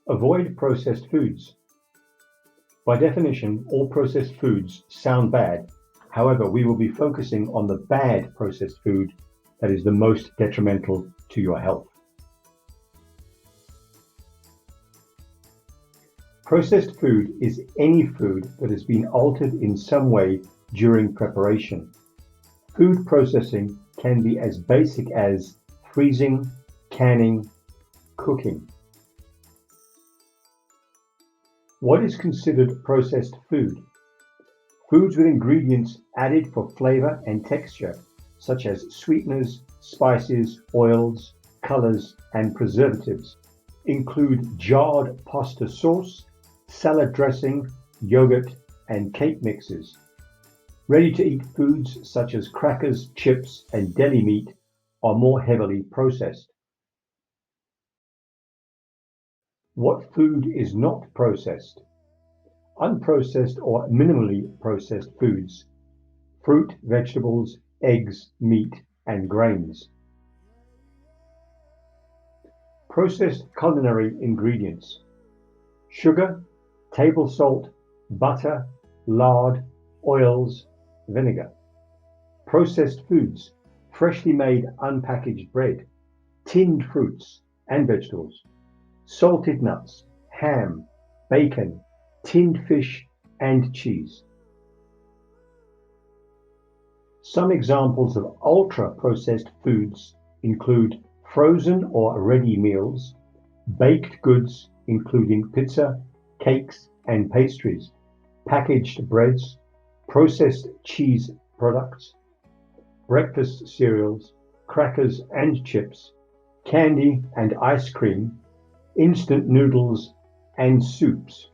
Avoid processed foods. By definition, all processed foods sound bad. However, we will be focusing on the bad processed food that is the most detrimental to your health. Processed food is any food that has been altered in some way during preparation. Food processing can be as basic as freezing, canning, cooking. What is considered processed food? Foods with ingredients added for flavor and texture, such as sweeteners, spices, oils, colors, and preservatives, include jarred pasta sauce, salad dressing, yogurt, and cake mixes. Ready-to-eat foods such as crackers, chips, and deli meat are more heavily processed. What food is not processed? Unprocessed or minimally processed foods: fruit, vegetables, eggs, meat, and grains. Processed culinary ingredients: sugar, table salt, butter, lard, oils, vinegar. Processed foods: freshly made unpackaged bread, tinned fruits and vegetables, salted nuts, ham, bacon, tinned fish, and cheese. Some examples of ultra-processed foods include frozen or ready meals, baked goods including pizza, cakes, and pastries, packaged breads, processed cheese products, breakfast cereals, crackers and chips, candy and ice cream, instant noodles, and soups.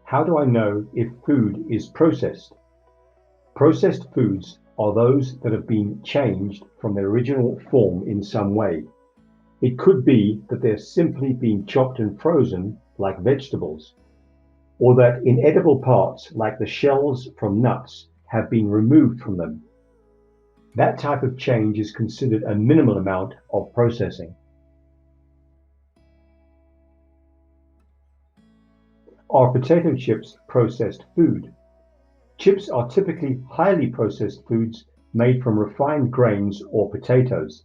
How do I know if food is processed? Processed foods are those that have been changed from their original form in some way. It could be that they're simply being chopped and frozen like vegetables, or that inedible parts like the shells from nuts have been removed from them. That type of change is considered a minimal amount of processing. Are potato chips processed food? Chips are typically highly processed foods made from refined grains or potatoes.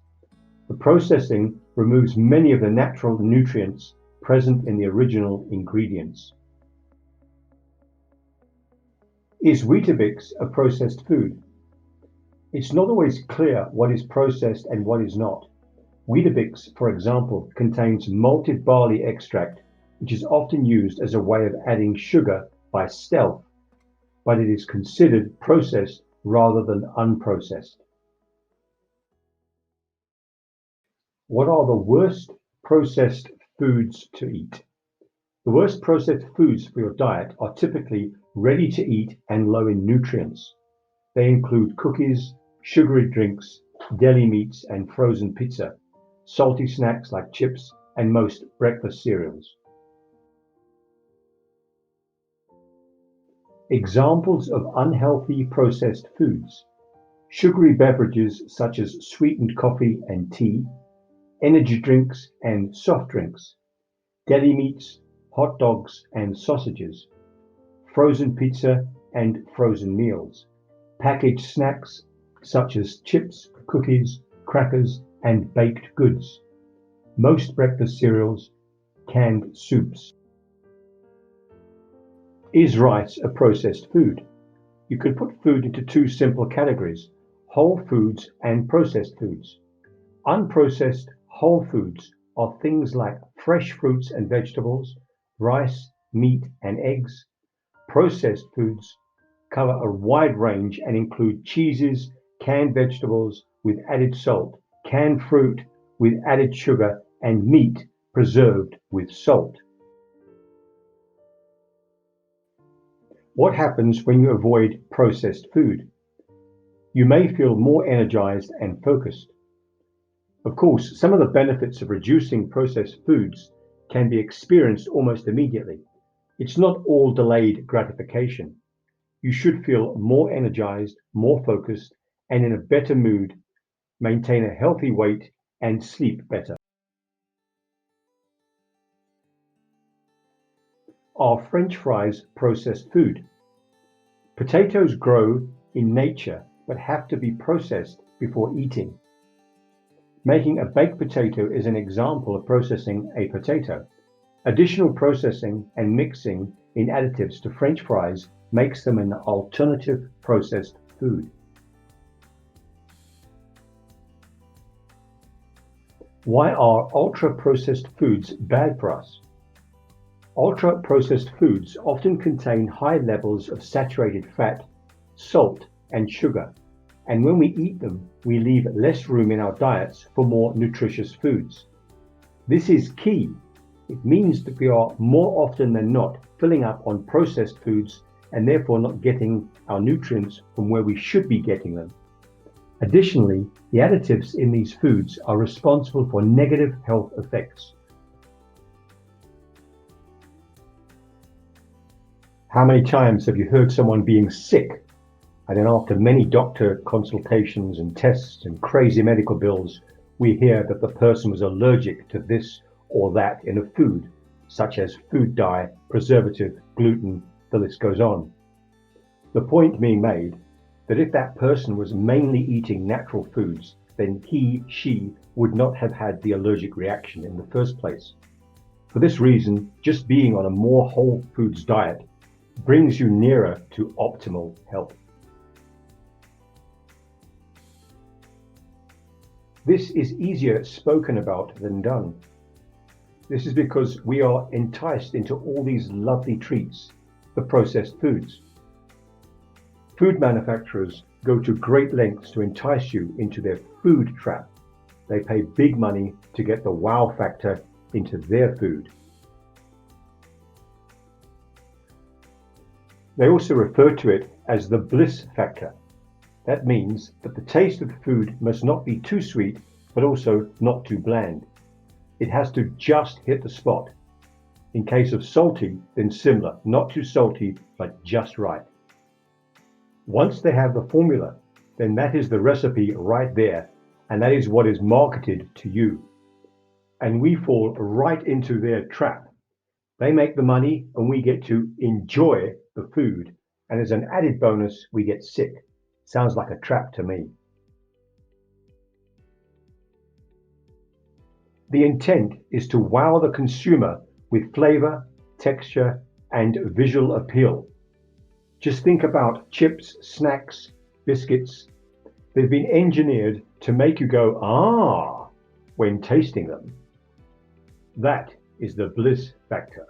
The processing removes many of the natural nutrients present in the original ingredients. Is Weetabix a processed food? It's not always clear what is processed and what is not. Weetabix, for example, contains malted barley extract, which is often used as a way of adding sugar by stealth, but it is considered processed rather than unprocessed. What are the worst processed foods to eat? The worst processed foods for your diet are typically ready to eat and low in nutrients. They include cookies, sugary drinks, deli meats and frozen pizza, salty snacks like chips, and most breakfast cereals. Examples of unhealthy processed foods: sugary beverages such as sweetened coffee and tea, energy drinks and soft drinks, deli meats, hot dogs and sausages, frozen pizza and frozen meals, packaged snacks such as chips, cookies, crackers, and baked goods, most breakfast cereals, canned soups. Is rice a processed food? You could put food into two simple categories: whole foods and processed foods. Unprocessed whole foods are things like fresh fruits and vegetables, rice, meat, and eggs. Processed foods cover a wide range and include cheeses, canned vegetables with added salt, canned fruit with added sugar, and meat preserved with salt. What happens when you avoid processed food? You may feel more energized and focused. Of course, some of the benefits of reducing processed foods can be experienced almost immediately. It's not all delayed gratification. You should feel more energized, more focused, and in a better mood maintain a healthy weight, and sleep better. Are French fries processed food? Potatoes grow in nature but have to be processed before eating. Making a baked potato is an example of processing a potato. Additional processing and mixing in additives to French fries makes them an alternative processed food. Why are ultra-processed foods bad for us? Ultra-processed foods often contain high levels of saturated fat, salt, and sugar, and when we eat them, we leave less room in our diets for more nutritious foods. This is key. It means that we are more often than not filling up on processed foods and therefore not getting our nutrients from where we should be getting them. Additionally, the additives in these foods are responsible for negative health effects. How many times have you heard someone being sick, and then after many doctor consultations and tests and crazy medical bills, we hear that the person was allergic to this or that in a food, such as food dye, preservative, gluten, the list goes on. The point being made that if that person was mainly eating natural foods, then she would not have had the allergic reaction in the first place. For this reason, just being on a more whole foods diet brings you nearer to optimal health. This is easier spoken about than done. This is because we are enticed into all these lovely treats, the processed foods. Food manufacturers go to great lengths to entice you into their food trap. They pay big money to get the wow factor into their food. They also refer to it as the bliss factor. That means that the taste of the food must not be too sweet, but also not too bland. It has to just hit the spot. In case of salty, then similar, not too salty, but just right. Once they have the formula, then that is the recipe right there, and that is what is marketed to you. And we fall right into their trap. They make the money and we get to enjoy the food, and as an added bonus, we get sick. Sounds like a trap to me. The intent is to wow the consumer with flavor, texture, and visual appeal. Just think about chips, snacks, biscuits. They've been engineered to make you go, ah, when tasting them. That is the bliss factor.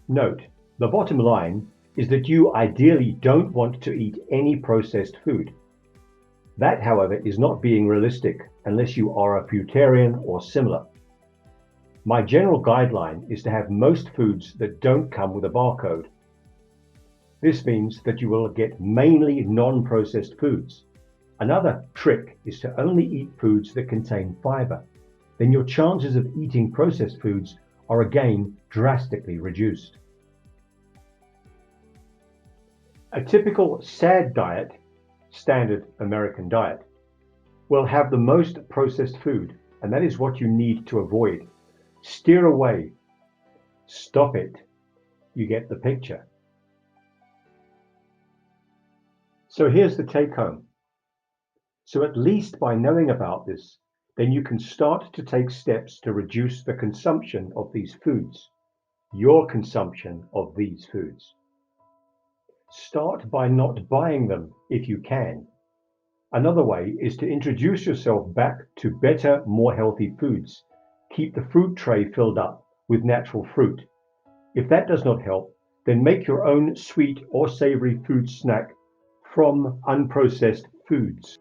Note, the bottom line is that you ideally don't want to eat any processed food. That, however, is not being realistic unless you are a fruitarian or similar. My general guideline is to have most foods that don't come with a barcode. This means that you will get mainly non-processed foods. Another trick is to only eat foods that contain fiber. Then your chances of eating processed foods are again drastically reduced. A typical SAD diet, standard American diet, will have the most processed food, and that is what you need to avoid. Steer away. Stop it. You get the picture. So here's the take home. So at least by knowing about this, then you can start to take steps to reduce the consumption of these foods, your consumption of these foods. Start by not buying them if you can. Another way is to introduce yourself back to better, more healthy foods. Keep the fruit tray filled up with natural fruit. If that does not help, then make your own sweet or savory food snack from unprocessed foods.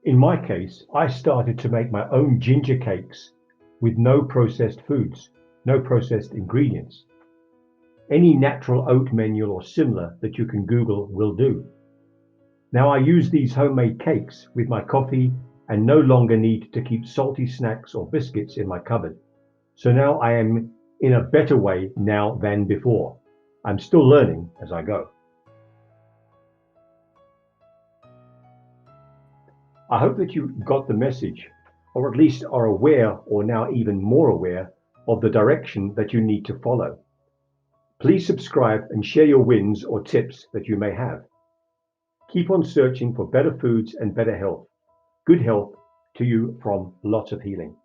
In my case, I started to make my own ginger cakes with no processed foods, no processed ingredients. Any natural oat manual or similar that you can Google will do. Now I use these homemade cakes with my coffee and no longer need to keep salty snacks or biscuits in my cupboard. So now I am in a better way now than before. I'm still learning as I go. I hope that you got the message, or at least are aware, or now even more aware, of the direction that you need to follow. Please subscribe and share your wins or tips that you may have. Keep on searching for better foods and better health. Good health to you from lots of healing.